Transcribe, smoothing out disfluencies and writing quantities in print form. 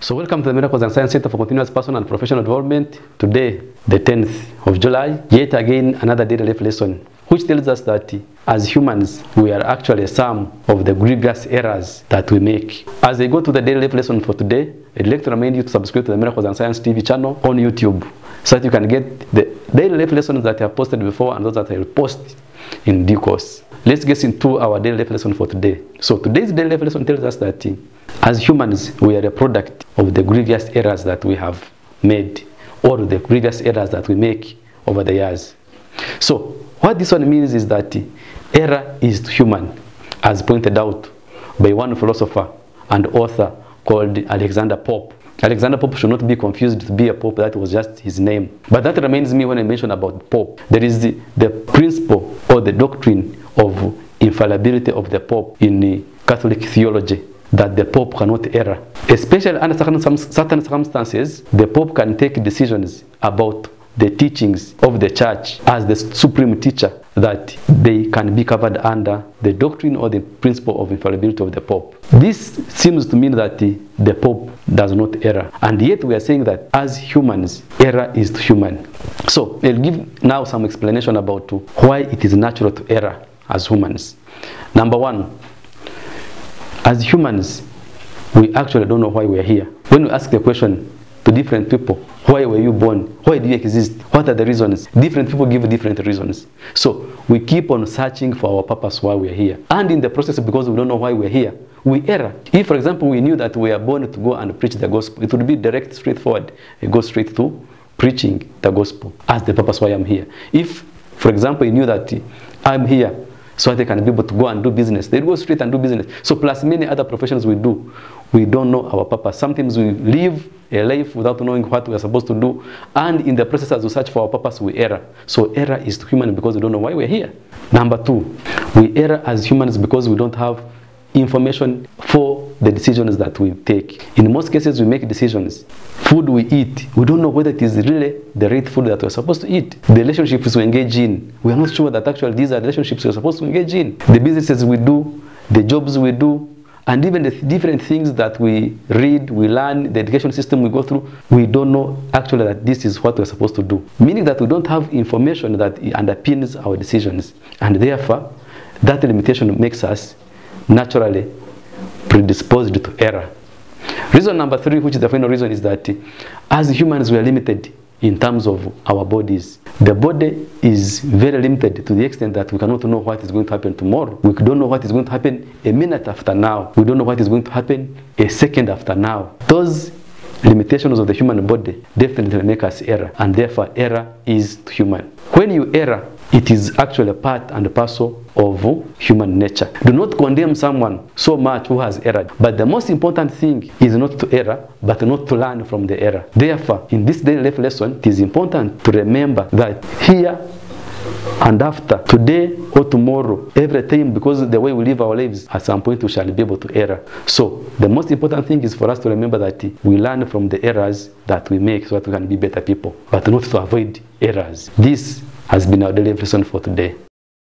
So welcome to the Miracles and Science Center for Continuous Personal and Professional Development. Today, the 10th of July, yet again another daily life lesson, which tells us that as humans, we are actually a sum of the grievous errors that we make. As I go to the daily life lesson for today, I'd like to remind you to subscribe to the Miracles and Science TV channel on YouTube, so that you can get the daily life lessons that I have posted before and those that I will post in due course. Let's get into our daily life lesson for today. So today's daily life lesson tells us that as humans, we are a product of the grievous errors that we have made, or the grievous errors that we make over the years. So what this one means is that error is human, as pointed out by one philosopher and author called Alexander Pope. Alexander Pope should not be confused to be a pope. That was just his name. But that reminds me when I mention about Pope. There is the principle or the doctrine of infallibility of the Pope in Catholic theology, that the Pope cannot err. Especially under certain circumstances, the Pope can take decisions about the teachings of the church as the supreme teacher, that they can be covered under the doctrine or the principle of infallibility of the Pope. This seems to mean that the Pope does not err. And yet we are saying that as humans, error is human. So I'll give now some explanation about why it is natural to err as humans. Number one, as humans, we actually don't know why we are here. When we ask the question to different people, why were you born? Why do you exist? What are the reasons? Different people give different reasons. So we keep on searching for our purpose why we are here. And in the process, because we don't know why we are here, we err. If, for example, we knew that we are born to go and preach the gospel, it would be direct, straightforward. We go straight to preaching the gospel as the purpose why I'm here. If, for example, you knew that I'm here so they can be able to go and do business, they go straight and do business. So plus many other professions we do, we don't know our purpose. Sometimes we live a life without knowing what we are supposed to do, and in the process as we search for our purpose, we err. So error is human because we don't know why we're here. Number two, we err as humans because we don't have information for the decisions that we take. In most cases, we make decisions. Food we eat, we don't know whether it is really the right food that we're supposed to eat. The relationships we engage in, we are not sure that actually these are the relationships we're supposed to engage in. The businesses we do, the jobs we do, and even the different things that we read, we learn, the education system we go through, we don't know actually that this is what we're supposed to do. Meaning that we don't have information that underpins our decisions. And therefore, that limitation makes us naturally predisposed to error. Reason number three, which is the final reason, is that as humans we are limited in terms of our bodies. The body is very limited to the extent that we cannot know what is going to happen tomorrow. We don't know what is going to happen a minute after now. We don't know what is going to happen a second after now. Those limitations of the human body definitely make us err, and therefore error is human. When you err, it is actually a part and parcel of human nature. Do not condemn someone so much who has erred. But the most important thing is not to err, but not to learn from the error. Therefore, in this daily life lesson, it is important to remember that here and after, today or tomorrow, every time, because the way we live our lives, at some point we shall be able to err. So the most important thing is for us to remember that we learn from the errors that we make so that we can be better people, but not to avoid errors. This has been our daily lesson for today.